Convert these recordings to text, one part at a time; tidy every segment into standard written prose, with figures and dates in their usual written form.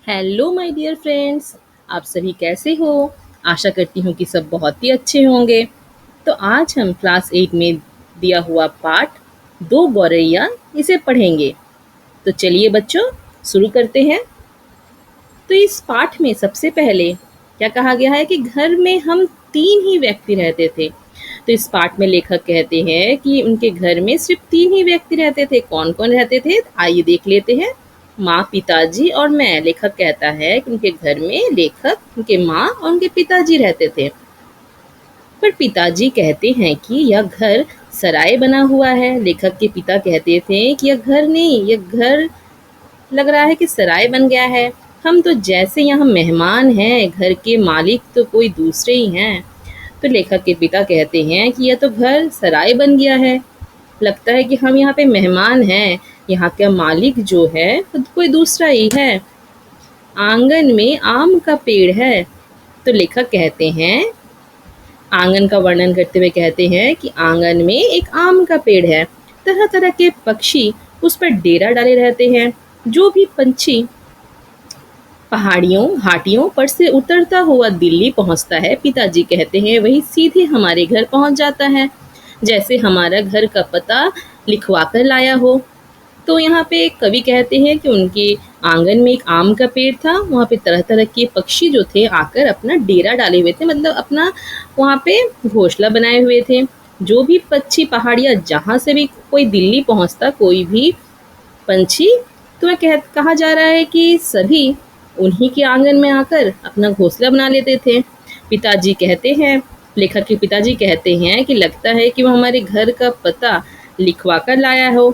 Hello my dear friends. आप सभी कैसे हो? आशा करती हूँ कि सब बहुत ही अच्छे होंगे। तो आज हम क्लास 8 में दिया हुआ पाठ दो गौरैया इसे पढ़ेंगे। तो चलिए बच्चों, शुरू करते हैं। तो इस पाठ में सबसे पहले क्या कहा गया है कि घर में हम 3 ही व्यक्ति रहते थे। तो इस पाठ में लेखक कहते हैं कि उनके घर में सिर्फ 3 ही व्यक्ति रहते थे। कौन कौन रहते थे, आइए देख लेते हैं। माँ, पिताजी और मैं। लेखक कहता है कि उनके घर में लेखक, उनके माँ और उनके पिताजी रहते थे। पर पिताजी कहते हैं कि यह घर सराय बना हुआ है। लेखक के पिता कहते थे कि यह घर नहीं, यह घर लग रहा है कि सराय बन गया है। हम तो जैसे यहाँ मेहमान हैं, घर के मालिक तो कोई दूसरे ही हैं। तो लेखक के पिता कहते हैं कि यह तो घर सराय बन गया है, लगता है कि हम यहाँ पे मेहमान हैं, यहाँ का मालिक जो है खुद कोई दूसरा ही है। आंगन में आम का पेड़ है। तो लेखक कहते हैं, आंगन का वर्णन करते हुए कहते हैं कि आंगन में एक आम का पेड़ है। तरह तरह के पक्षी उस पर डेरा डाले रहते हैं। जो भी पंछी पहाड़ियों घाटियों पर से उतरता हुआ दिल्ली पहुंचता है, पिताजी कहते हैं वही सीधे हमारे घर पहुंच जाता है, जैसे हमारा घर का पता लिखवा कर लाया हो। तो यहाँ पे कवि कहते हैं कि उनके आंगन में एक आम का पेड़ था। वहाँ पे तरह तरह के पक्षी जो थे आकर अपना डेरा डाले हुए थे, मतलब अपना वहाँ पे घोंसला बनाए हुए थे। जो भी पक्षी पहाड़ियाँ जहाँ से भी कोई दिल्ली पहुँचता, कोई भी पंछी, तो कहा जा रहा है कि सभी उन्हीं के आंगन में आकर अपना घोंसला बना लेते थे। पिताजी कहते हैं, लेखक के पिताजी कहते हैं कि लगता है कि वो हमारे घर का पता लिखवा कर लाया हो।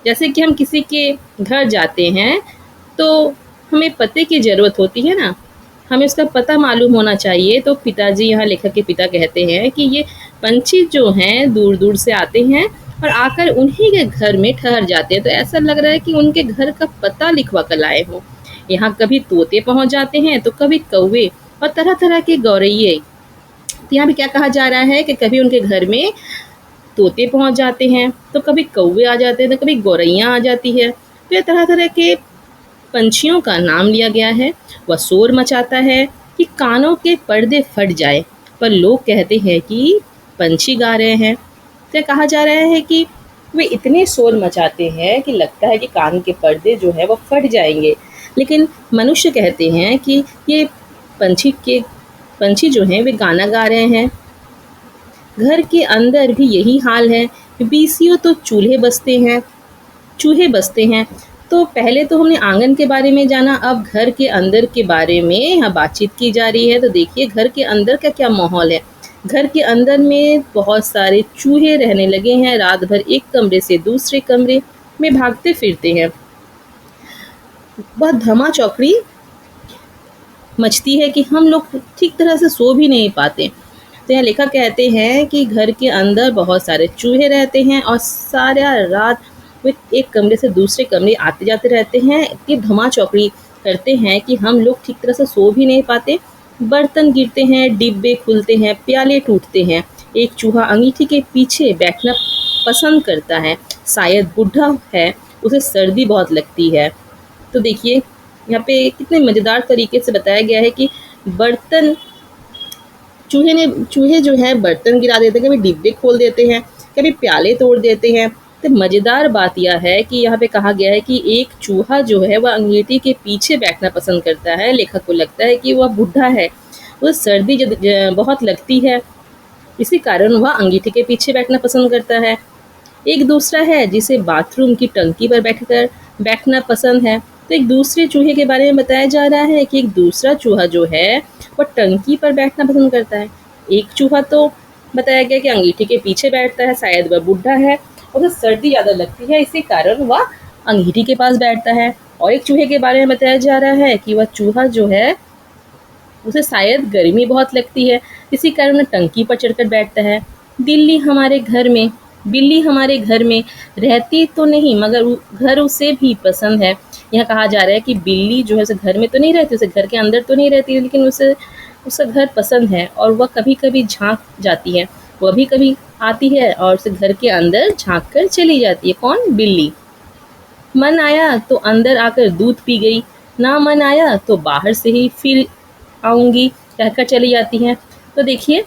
जैसे कि हम किसी के घर जाते हैं तो हमें पते की ज़रूरत होती है ना, हमें उसका पता मालूम होना चाहिए। तो पिताजी, यहाँ लेखक के पिता कहते हैं कि ये पंछी जो हैं दूर दूर से आते हैं और आकर उन्हीं के घर में ठहर जाते हैं। तो ऐसा लग रहा है कि उनके घर का पता लिखवा कर लाए हों। यहाँ कभी तोते पहुँच जाते हैं तो कभी कौवे और तरह तरह के गौरैये। तो यहाँ भी क्या कहा जा रहा है कि कभी उनके घर में तोते पहुँच जाते हैं तो कभी कौवे आ जाते हैं तो कभी गौरैया आ जाती है। तो ये तरह तरह के पंछियों का नाम लिया गया है। वह शोर मचाता है कि कानों के पर्दे फट जाए, पर लोग कहते हैं कि पंछी गा रहे हैं। तो कहा जा रहा है कि वे इतने शोर मचाते हैं कि लगता है कि कान के पर्दे जो है वो फट जाएंगे। लेकिन मनुष्य कहते हैं कि ये पंछी जो हैं वे गाना गा रहे हैं। घर के अंदर भी यही हाल है। बीसियों तो चूहे बसते हैं। तो पहले तो हमने आंगन के बारे में जाना, अब घर के अंदर के बारे में यहाँ बातचीत की जा रही है। तो देखिए घर के अंदर का क्या माहौल है। घर के अंदर में बहुत सारे चूहे रहने लगे हैं। रात भर एक कमरे से दूसरे कमरे में भागते फिरते हैं। बहुत धमा चौकड़ी मचती है कि हम लोग ठीक तरह से सो भी नहीं पाते। तो यहाँ लेखक कहते हैं कि घर के अंदर बहुत सारे चूहे रहते हैं और सारा रात वे एक कमरे से दूसरे कमरे आते जाते रहते हैं, कि धमा चौकड़ी करते हैं कि हम लोग ठीक तरह से सो भी नहीं पाते। बर्तन गिरते हैं, डिब्बे खुलते हैं, प्याले टूटते हैं। एक चूहा अंगीठी के पीछे बैठना पसंद करता है, शायद बूढ़ा है, उसे सर्दी बहुत लगती है। तो देखिए यहाँ पे कितने मज़ेदार तरीके से बताया गया है कि बर्तन चूहे जो है बर्तन गिरा देते हैं, कभी डिब्बे खोल देते हैं, कभी प्याले तोड़ देते हैं। तो मज़ेदार बात यह है कि यहाँ पे कहा गया है कि एक चूहा जो है वह अंगीठी के पीछे बैठना पसंद करता है। लेखक को लगता है कि वह बूढ़ा है, वो सर्दी बहुत लगती है, इसी कारण वह अंगीठी के पीछे बैठना पसंद करता है। एक दूसरा है जिसे बाथरूम की टंकी पर बैठना पसंद है। तो एक दूसरे चूहे के बारे में बताया जा रहा है कि एक दूसरा चूहा जो है वो टंकी पर बैठना पसंद करता है। एक चूहा तो बताया गया कि अंगीठी के पीछे बैठता है, शायद वह बूढ़ा है और उसे सर्दी ज़्यादा लगती है, इसी कारण वह अंगीठी के पास बैठता है। और एक चूहे के बारे में बताया जा रहा है कि वह चूहा जो है उसे शायद गर्मी बहुत लगती है, इसी कारण वह टंकी पर चढ़कर बैठता है। बिल्ली हमारे घर में रहती तो नहीं, मगर घर उसे भी पसंद है। यहाँ कहा जा रहा है कि बिल्ली जो है उसे घर में तो नहीं रहती, उसे घर के अंदर तो नहीं रहती, लेकिन उसे उसका घर पसंद है और वह कभी कभी झांक जाती है। वह भी कभी आती है और उसे घर के अंदर झांक कर चली जाती है। कौन? बिल्ली। मन आया तो अंदर आकर दूध पी गई, ना मन आया तो बाहर से ही फिर आऊँगी कहकर चली जाती हैं। तो देखिए,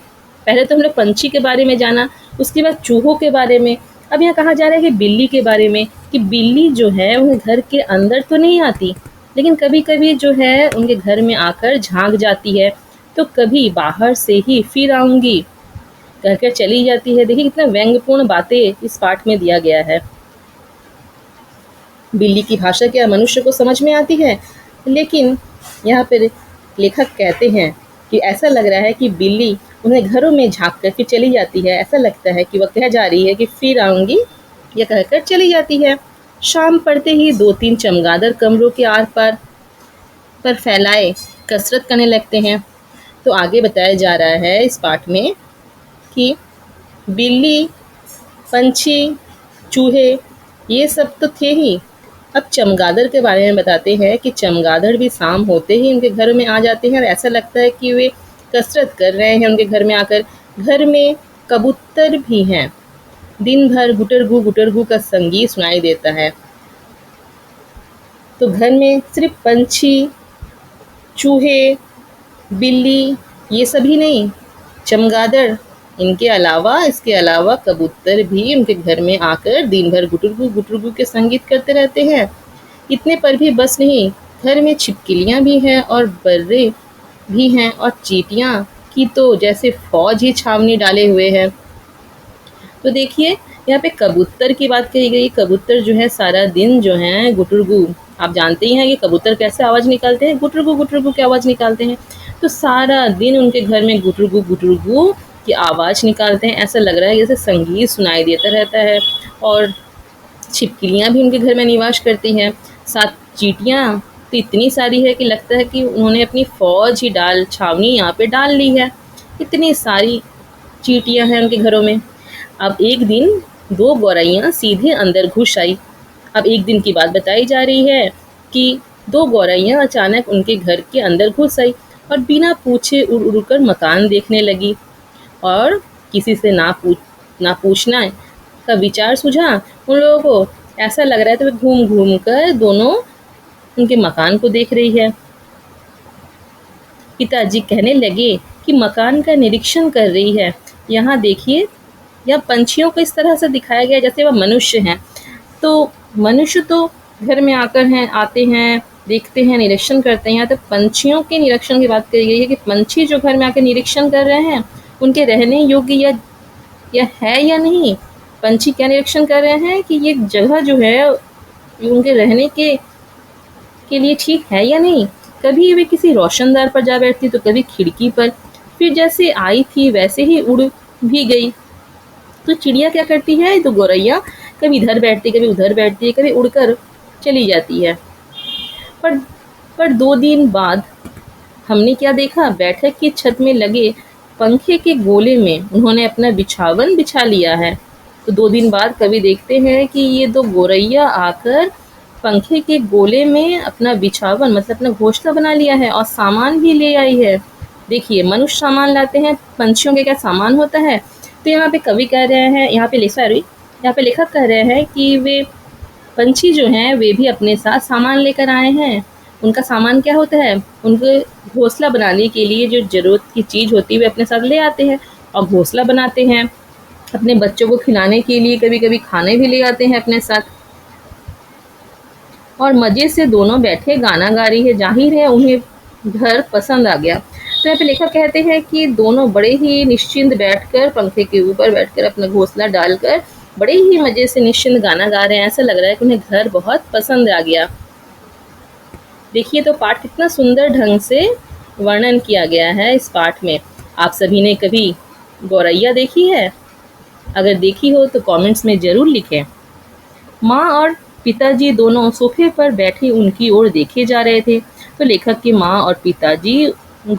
पहले तो हम लोग पंछी के बारे में जाना, उसके बाद चूहों के बारे में। अब यहाँ कहा जा रहा है कि बिल्ली के बारे में, कि बिल्ली जो है वो घर के अंदर तो नहीं आती, लेकिन कभी-कभी जो है उनके घर में आकर झाँक जाती है, तो कभी बाहर से ही फिर आऊँगी कहकर चली जाती है। देखिए कितना व्यंग्यपूर्ण बातें इस पाठ में दिया गया है। बिल्ली की भाषा क्या मनुष्य को समझ में आती है, लेकिन यहाँ पर लेखक कहते हैं कि ऐसा लग रहा है कि बिल्ली उन्हें घरों में झाँक कर फिर चली जाती है। ऐसा लगता है कि वह कह जा रही है कि फिर आऊँगी, यह कहकर चली जाती है। शाम पड़ते ही 2-3 चमगादड़ कमरों के आर-पार पर फैलाए कसरत करने लगते हैं। तो आगे बताया जा रहा है इस पाठ में कि बिल्ली, पंछी, चूहे ये सब तो थे ही। अब चमगादड़ के बारे में बताते हैं कि चमगादड़ भी शाम होते ही उनके घर में आ जाते हैं और ऐसा लगता है कि वे कसरत कर रहे हैं उनके घर में आकर। घर में कबूतर भी हैं। दिन भर गुटरगू का संगीत सुनाई देता है। तो घर में सिर्फ पंछी, चूहे, बिल्ली ये सभी नहीं, चमगादड़ इसके अलावा कबूतर भी उनके घर में आकर दिन भर गुटरगू के संगीत करते रहते हैं। इतने पर भी बस नहीं, घर में छिपकलियाँ भी हैं और बर्रे भी हैं और चींटियाँ की तो जैसे फौज ही छावनी डाले हुए हैं। तो देखिए यहाँ पे कबूतर की बात कही गई। कबूतर जो है सारा दिन जो है गुटरगू, आप जानते ही हैं कि कबूतर कैसे आवाज़ निकालते हैं, गुटरगू की आवाज़ निकालते हैं। तो सारा दिन उनके घर में गुटरगू की आवाज़ निकालते हैं। ऐसा लग रहा है जैसे संगीत सुनाई देता रहता है। और छिपकलियाँ भी उनके घर में निवास करती हैं। साथ चींटियाँ तो इतनी सारी है कि लगता है कि उन्होंने अपनी फ़ौज ही छावनी यहाँ पे डाल ली है। इतनी सारी चींटियाँ हैं उनके घरों में। अब एक दिन 2 गौरैया सीधे अंदर घुस आई। अब एक दिन की बात बताई जा रही है कि 2 गौरैया अचानक उनके घर के अंदर घुस आई और बिना पूछे उड़ कर मकान देखने लगी और किसी से ना पूछना का विचार सूझा उन लोगों को। ऐसा लग रहा है तो वे घूम कर दोनों उनके मकान को देख रही है। पिताजी कहने लगे कि मकान का निरीक्षण कर रही है। यहाँ देखिए, यह पंछियों को इस तरह से दिखाया गया जैसे वह मनुष्य हैं। तो मनुष्य तो घर में आते हैं, देखते हैं, निरीक्षण करते हैं। तो पंछियों के निरीक्षण की बात करी गई है कि पंछी जो घर में आकर निरीक्षण कर रहे हैं, उनके रहने योग्य या है या नहीं। पंछी क्या निरीक्षण कर रहे हैं कि ये जगह जो है उनके रहने के लिए ठीक है या नहीं। कभी वे किसी रोशनदार पर जा बैठती तो कभी खिड़की पर, फिर जैसे आई थी वैसे ही उड़ भी गई। तो चिड़िया क्या करती है, तो गौरैया कभी इधर बैठती, कभी उधर बैठती है, कभी उड़कर चली जाती है। पर 2 दिन बाद हमने क्या देखा, बैठक की छत में लगे पंखे के गोले में उन्होंने अपना बिछावन बिछा लिया है। तो 2 दिन बाद कभी देखते हैं कि ये 2 गौरैया आकर पंखे के गोले में अपना बिछावन मतलब अपना घोंसला बना लिया है और सामान भी ले आई है। देखिए, मनुष्य सामान लाते हैं, पंछियों के क्या सामान होता है। तो यहाँ पे कवि कह रहे हैं, यहाँ पे लेखक कह रहे हैं कि वे पंछी जो हैं वे भी अपने साथ सामान लेकर आए हैं। उनका सामान क्या होता है, उनके घोंसला बनाने के लिए जो ज़रूरत की चीज़ होती है वे अपने साथ ले आते हैं और घोंसला बनाते हैं। अपने बच्चों को खिलाने के लिए कभी-कभी खाने भी ले आते हैं अपने साथ और मज़े से दोनों बैठे गाना गा रही है। ज़ाहिर है उन्हें घर पसंद आ गया। तो यहाँ पे लेखक कहते हैं कि दोनों बड़े ही निश्चिंत बैठकर पंखे के ऊपर बैठकर अपना घोंसला डालकर बड़े ही मज़े से निश्चिंत गाना गा रहे हैं। ऐसा लग रहा है कि उन्हें घर बहुत पसंद आ गया। देखिए तो पाठ कितना सुंदर ढंग से वर्णन किया गया है इस पाठ में। आप सभी ने कभी गौरैया देखी है? अगर देखी हो तो कमेंट्स में ज़रूर लिखें। माँ और पिताजी दोनों सोफे पर बैठे उनकी ओर देखे जा रहे थे। तो लेखक की माँ और पिताजी 2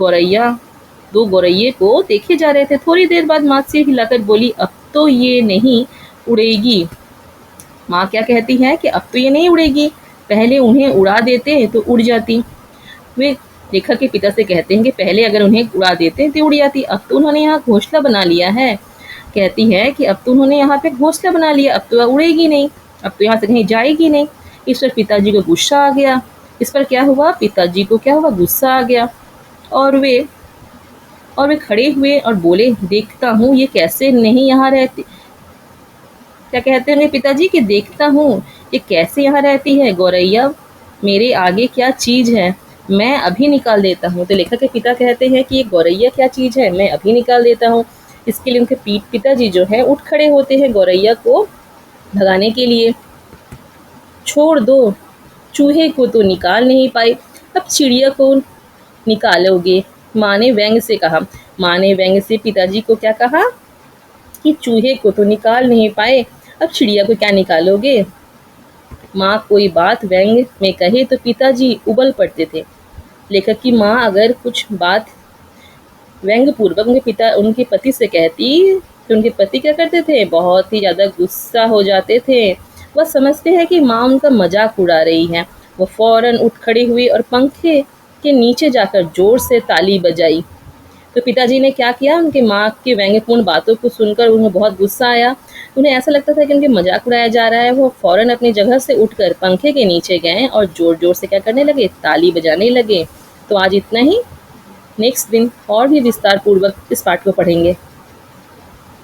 गौरैये को देखे जा रहे थे। थोड़ी देर बाद माँ सिर हिलाकर बोली, अब तो ये नहीं उड़ेगी। माँ क्या कहती है कि अब तो ये नहीं उड़ेगी, पहले उन्हें उड़ा देते तो उड़ जाती। वे लेखक के पिता से कहते हैं कि पहले अगर उन्हें उड़ा देते तो उड़ जाती, अब तो उन्होंने यहाँ घोंसला बना लिया है। कहती है कि अब तो उन्होंने यहाँ पे घोंसला बना लिया, अब तो वह उड़ेगी नहीं, अब तो यहाँ से कहीं जाएगी नहीं। इस पर पिताजी को गुस्सा आ गया। इस पर क्या हुआ, पिताजी को क्या हुआ, गुस्सा आ गया और वे खड़े हुए और बोले, देखता हूँ ये कैसे नहीं यहाँ रहती। क्या कहते हैं पिताजी कि देखता हूँ ये कैसे यहाँ रहती है गौरैया, मेरे आगे क्या चीज है, मैं अभी निकाल देता हूँ। तो लेखक के पिता कहते हैं कि ये गौरैया क्या चीज है, मैं अभी निकाल देता हूँ। इसके लिए उनके पिताजी जो है उठ खड़े होते हैं गौरैया को भगाने के लिए। छोड़ दो, चूहे को तो निकाल नहीं पाए, अब चिड़िया को निकालोगे, माँ ने व्यंग से कहा। माँ ने व्यंग से पिताजी को क्या कहा कि चूहे को तो निकाल नहीं पाए, अब चिड़िया को क्या निकालोगे। माँ कोई बात व्यंग में कहे तो पिताजी उबल पड़ते थे। लेखक की माँ अगर कुछ बात व्यंग पूर्वक उनके पति से कहती तो उनके पति क्या करते थे, बहुत ही ज़्यादा गुस्सा हो जाते थे। वह समझते हैं कि माँ उनका मजाक उड़ा रही है। वो फौरन उठ खड़ी हुई और पंखे के नीचे जाकर जोर से ताली बजाई। तो पिताजी ने क्या किया, उनके माँ की व्यंग्यपूर्ण बातों को सुनकर उन्हें बहुत गुस्सा आया। उन्हें ऐसा लगता था कि उनके मजाक उड़ाया जा रहा है। वो फौरन अपनी जगह से उठकर पंखे के नीचे गए और जोर जोर से क्या करने लगे, ताली बजाने लगे। तो आज इतना ही, नेक्स्ट दिन और भी विस्तार पूर्वक इस पाठ को पढ़ेंगे।